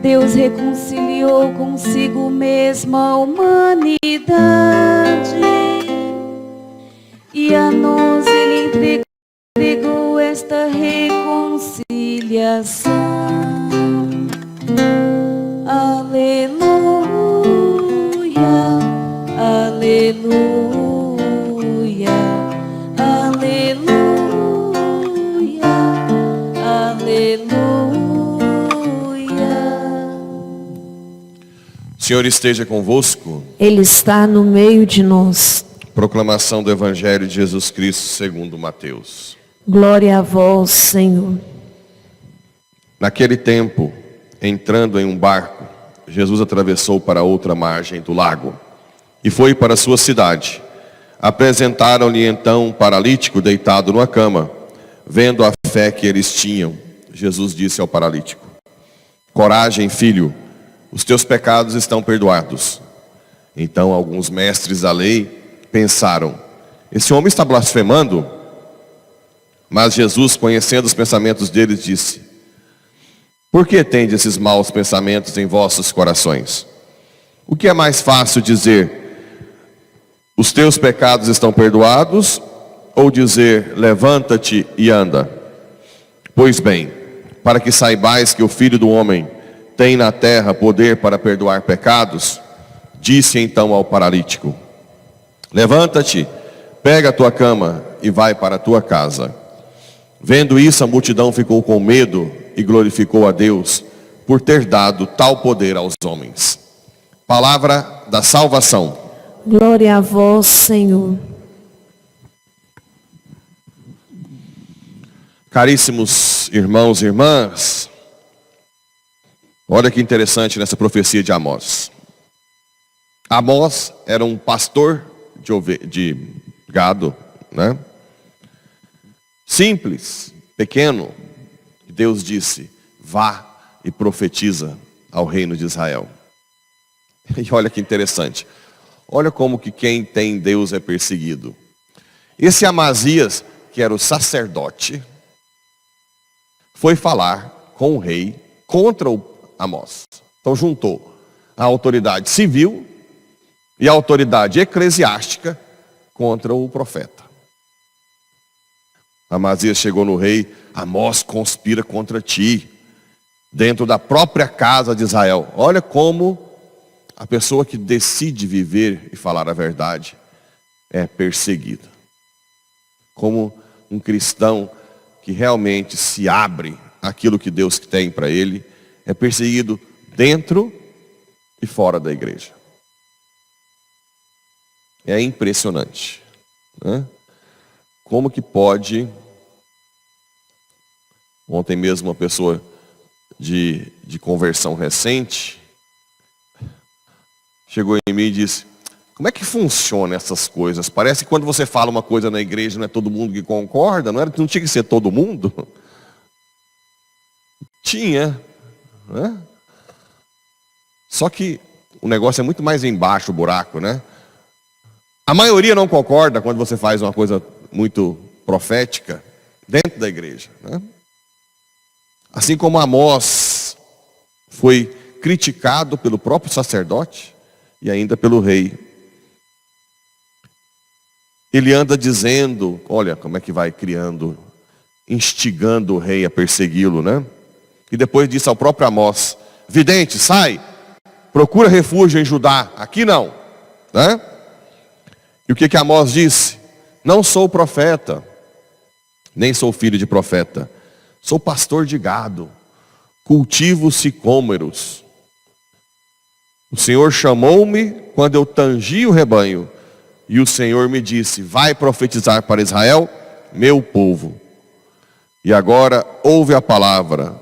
Deus reconciliou consigo mesmo a humanidade, e a nós Ele entregou esta reconciliação. Aleluia, aleluia, aleluia, aleluia. O Senhor esteja convosco. Ele está no meio de nós. Proclamação do Evangelho de Jesus Cristo segundo Mateus. Glória a vós, Senhor. Naquele tempo, entrando em um barco, Jesus atravessou para outra margem do lago e foi para a sua cidade. Apresentaram-lhe então um paralítico deitado numa cama. Vendo a fé que eles tinham, Jesus disse ao paralítico: coragem, filho, os teus pecados estão perdoados. Então alguns mestres da lei pensaram: esse homem está blasfemando? Mas Jesus, conhecendo os pensamentos deles, disse: por que tendes esses maus pensamentos em vossos corações? O que é mais fácil dizer: os teus pecados estão perdoados, ou dizer: levanta-te e anda? Pois bem, para que saibais que o Filho do Homem tem na terra poder para perdoar pecados, disse então ao paralítico: levanta-te, pega a tua cama e vai para a tua casa. Vendo isso, a multidão ficou com medo e glorificou a Deus por ter dado tal poder aos homens. Palavra da salvação. Glória a vós, Senhor. Caríssimos irmãos e irmãs, olha que interessante nessa profecia de Amós. Amós era um pastor de gado, né? Simples, pequeno. Deus disse: vá e profetiza ao reino de Israel. E olha que interessante. Olha como que quem tem Deus é perseguido. Esse Amazias, que era o sacerdote, foi falar com o rei contra o Amós. Então juntou a autoridade civil e a autoridade eclesiástica contra o profeta. Amazias chegou no rei: Amós conspira contra ti, dentro da própria casa de Israel. Olha como a pessoa que decide viver e falar a verdade é perseguida. Como um cristão que realmente se abre àquilo que Deus tem para ele, é perseguido dentro e fora da igreja. É impressionante, né? Como que pode... Ontem mesmo uma pessoa de conversão recente chegou em mim e disse: como é que funciona essas coisas? Parece que quando você fala uma coisa na igreja não é todo mundo que concorda, não tinha que ser todo mundo? Tinha, né? Só que o negócio é muito mais embaixo o buraco, né? A maioria não concorda quando você faz uma coisa muito profética dentro da igreja, né? Assim como Amós foi criticado pelo próprio sacerdote e ainda pelo rei. Ele anda dizendo, olha como é que vai criando, instigando o rei a persegui-lo, né? E depois disse ao próprio Amós: vidente, sai, procura refúgio em Judá, aqui não, né? E o que Amós disse? Não sou profeta, nem sou filho de profeta, sou pastor de gado, cultivo sicômoros. O Senhor chamou-me quando eu tangi o rebanho, e o Senhor me disse: vai profetizar para Israel, meu povo. E agora ouve a palavra.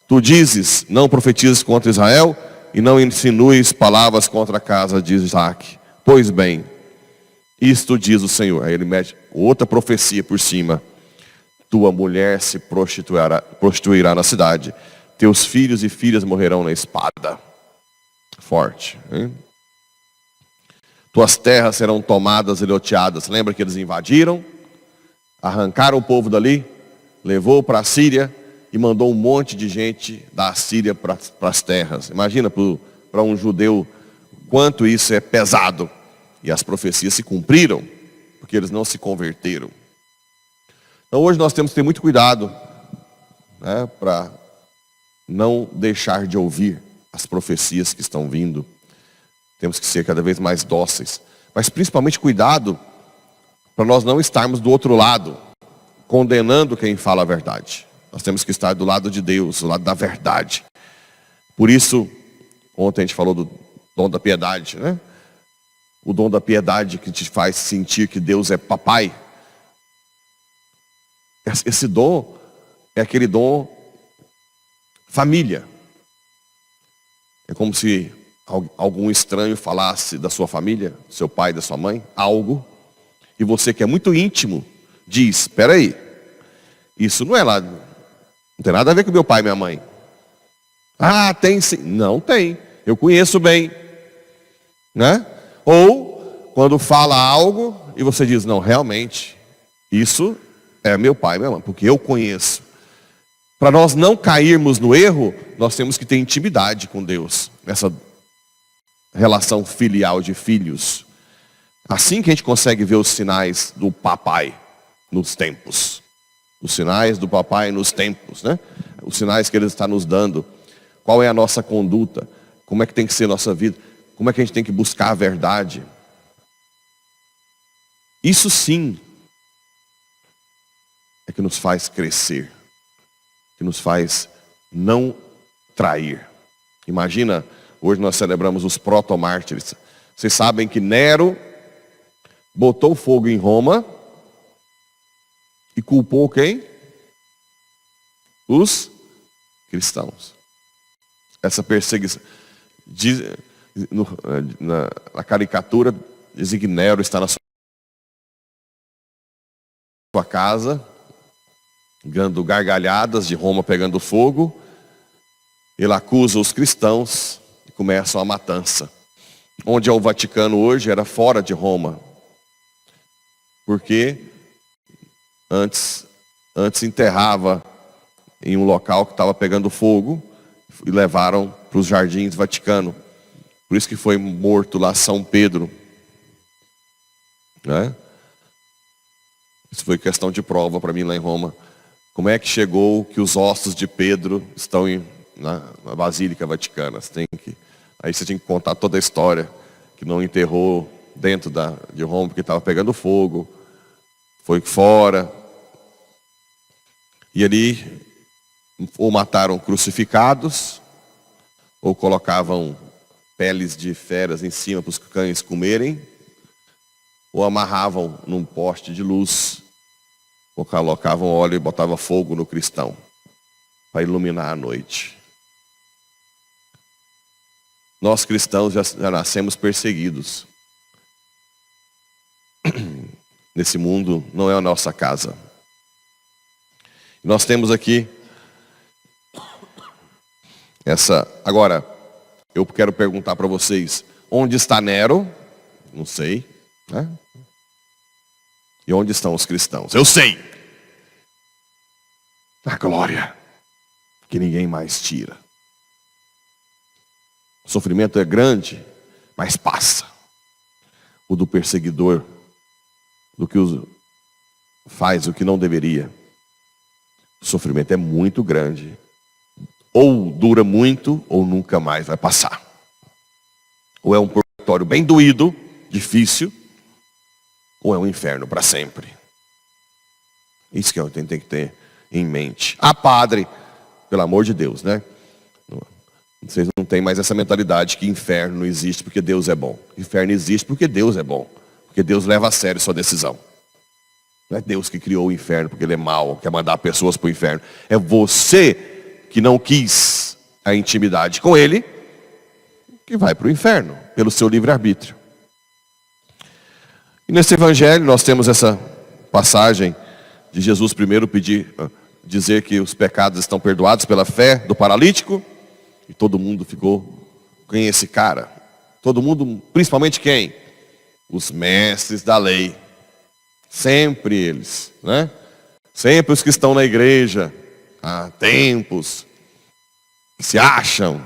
Tu dizes: não profetizes contra Israel, e não insinues palavras contra a casa de Isaac. Pois bem, isto diz o Senhor. Aí ele mete outra profecia por cima: tua mulher se prostituirá na cidade, teus filhos e filhas morrerão na espada. Forte, hein? Tuas terras serão tomadas e loteadas. Lembra que eles invadiram, arrancaram o povo dali, levou para a Síria, e mandou um monte de gente da Síria para as terras. Imagina para um judeu quanto isso é pesado. E as profecias se cumpriram, porque eles não se converteram. Então hoje nós temos que ter muito cuidado, né, para não deixar de ouvir as profecias que estão vindo. Temos que ser cada vez mais dóceis. Mas principalmente cuidado para nós não estarmos do outro lado, condenando quem fala a verdade. Nós temos que estar do lado de Deus, do lado da verdade. Por isso, ontem a gente falou do dom da piedade, né? O dom da piedade que te faz sentir que Deus é papai. Esse dom é aquele dom família. É como se algum estranho falasse da sua família, seu pai, da sua mãe, algo, e você que é muito íntimo, diz, espera aí, isso não é lá, não tem nada a ver com meu pai e minha mãe. Ah, tem sim. Não tem, eu conheço bem, né? Ou, quando fala algo, e você diz, não, realmente, isso é meu pai e minha mãe, porque eu conheço. Para nós não cairmos no erro, nós temos que ter intimidade com Deus, nessa relação filial de filhos. Assim que a gente consegue ver os sinais do papai nos tempos. Os sinais do papai nos tempos, né? Os sinais que ele está nos dando. Qual é a nossa conduta? Como é que tem que ser a nossa vida? Como é que a gente tem que buscar a verdade? Isso sim é que nos faz crescer. Que nos faz não trair. Imagina, hoje nós celebramos os protomártires. Vocês sabem que Nero botou fogo em Roma e culpou quem? Os cristãos. Essa perseguição. Na caricatura, dizem que Nero está na sua casa, dando gargalhadas de Roma pegando fogo. Ele acusa os cristãos e começa a matança. Onde é o Vaticano hoje era fora de Roma. Porque antes enterrava em um local que estava pegando fogo e levaram para os jardins do Vaticano. Por isso que foi morto lá São Pedro. Né? Isso foi questão de prova para mim lá em Roma. Como é que chegou que os ossos de Pedro estão na Basílica Vaticana? Aí você tinha que contar toda a história, que não enterrou dentro de Roma porque estava pegando fogo, foi fora. E ali, ou mataram crucificados, ou colocavam peles de feras em cima para os cães comerem, ou amarravam num poste de luz, ou colocavam óleo e botavam fogo no cristão, para iluminar a noite. Nós cristãos já nascemos perseguidos. Nesse mundo não é a nossa casa. Nós temos aqui Agora, eu quero perguntar para vocês, onde está Nero? Não sei, né? E onde estão os cristãos? Eu sei. A glória que ninguém mais tira. O sofrimento é grande, mas passa. O do perseguidor, do que faz o que não deveria. O sofrimento é muito grande. Ou dura muito, ou nunca mais vai passar. Ou é um purgatório bem doído, difícil, ou é um inferno para sempre. Isso que eu tenho que ter em mente. Ah, padre, pelo amor de Deus, né? Vocês não têm mais essa mentalidade que inferno não existe porque Deus é bom. Inferno existe porque Deus é bom. Porque Deus leva a sério sua decisão. Não é Deus que criou o inferno porque Ele é mau, quer mandar pessoas para o inferno. É você que não quis a intimidade com Ele, que vai para o inferno, pelo seu livre-arbítrio. E nesse evangelho nós temos essa passagem de Jesus primeiro dizer que os pecados estão perdoados pela fé do paralítico. E todo mundo ficou, quem é esse cara? Todo mundo, principalmente quem? Os mestres da lei. Sempre eles, né? Sempre os que estão na igreja. há tempos, que se acham.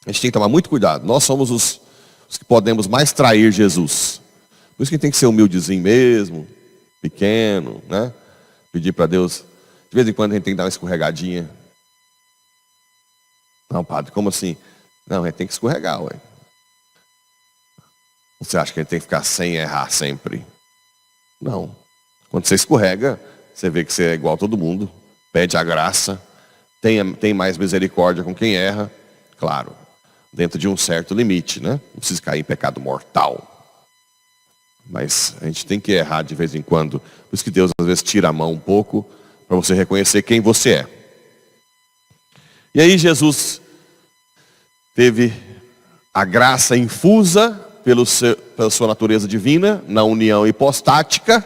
A gente tem que tomar muito cuidado. Nós somos os que podemos mais trair Jesus. Por isso que a gente tem que ser humildezinho mesmo, pequeno, né? Pedir para Deus. De vez em quando a gente tem que dar uma escorregadinha. Não, padre, como assim? Não, a gente tem que escorregar, ué. Você acha que a gente tem que ficar sem errar sempre? Não. Quando você escorrega, você vê que você é igual a todo mundo. Pede a graça. Tem mais misericórdia com quem erra. Claro, dentro de um certo limite, né? Não precisa cair em pecado mortal. Mas a gente tem que errar de vez em quando. Por isso que Deus às vezes tira a mão um pouco, para você reconhecer quem você é. E aí Jesus teve a graça infusa pela sua natureza divina, na união hipostática.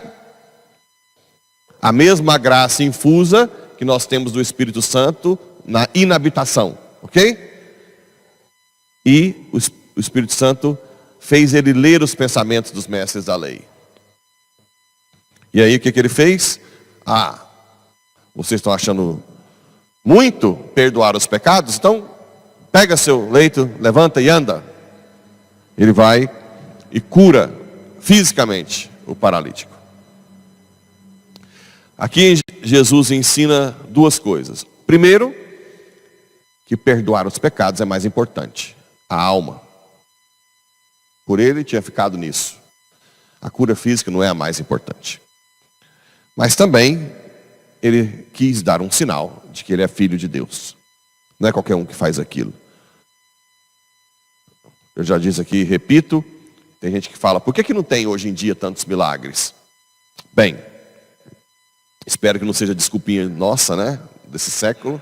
A mesma graça infusa que nós temos do Espírito Santo na inabitação, ok? E o Espírito Santo fez ele ler os pensamentos dos mestres da lei. E aí o que ele fez? Vocês estão achando muito perdoar os pecados? Então, pega seu leito, levanta e anda. Ele vai e cura fisicamente o paralítico. Aqui Jesus ensina duas coisas. Primeiro, que perdoar os pecados é mais importante. A alma. Por ele tinha ficado nisso. A cura física não é a mais importante. Mas também ele quis dar um sinal de que ele é filho de Deus. Não é qualquer um que faz aquilo. Eu já disse aqui, repito, tem gente que fala, por que não tem hoje em dia tantos milagres? Bem, espero que não seja desculpinha nossa, né, desse século,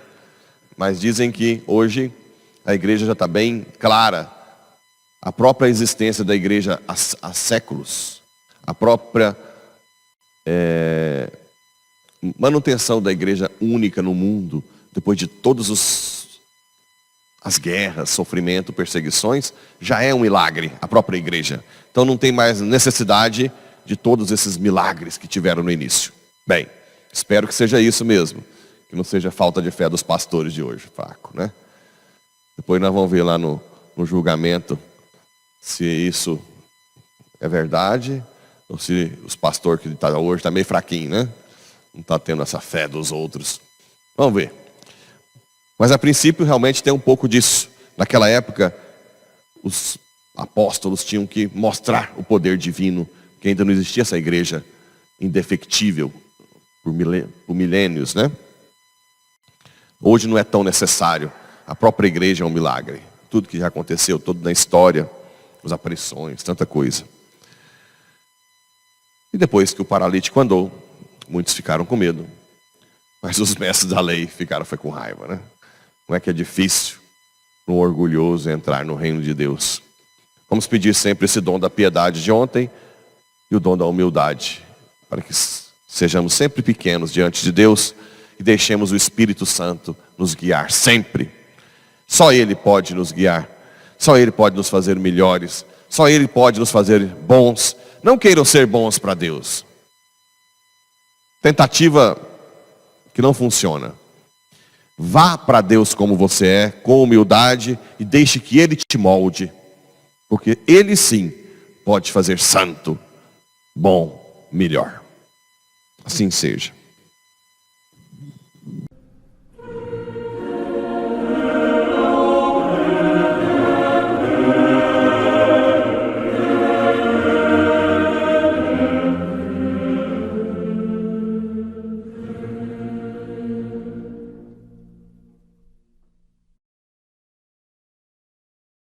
mas dizem que hoje a igreja já está bem clara. A própria existência da igreja há séculos, a própria manutenção da igreja única no mundo, depois de todas as guerras, sofrimento, perseguições, já é um milagre, a própria igreja. Então não tem mais necessidade de todos esses milagres que tiveram no início. Bem, espero que seja isso mesmo, que não seja falta de fé dos pastores de hoje, fraco, né? Depois nós vamos ver lá no julgamento se isso é verdade, ou se os pastores que estão hoje estão meio fraquinho, né? Não está tendo essa fé dos outros. Vamos ver. Mas a princípio realmente tem um pouco disso. Naquela época, os apóstolos tinham que mostrar o poder divino, que ainda não existia essa igreja indefectível por milênios, né? Hoje não é tão necessário. A própria igreja é um milagre. Tudo que já aconteceu, tudo na história, as aparições, tanta coisa. E depois que o paralítico andou, muitos ficaram com medo. Mas os mestres da lei foi com raiva, né? Não é que é difícil um orgulhoso entrar no reino de Deus. Vamos pedir sempre esse dom da piedade de ontem e o dom da humildade, para que sejamos sempre pequenos diante de Deus e deixemos o Espírito Santo nos guiar sempre. Só Ele pode nos guiar, só Ele pode nos fazer melhores, só Ele pode nos fazer bons. Não queiram ser bons para Deus. Tentativa que não funciona. Vá para Deus como você é, com humildade, e deixe que Ele te molde, porque Ele sim pode fazer santo, bom, melhor. Assim seja.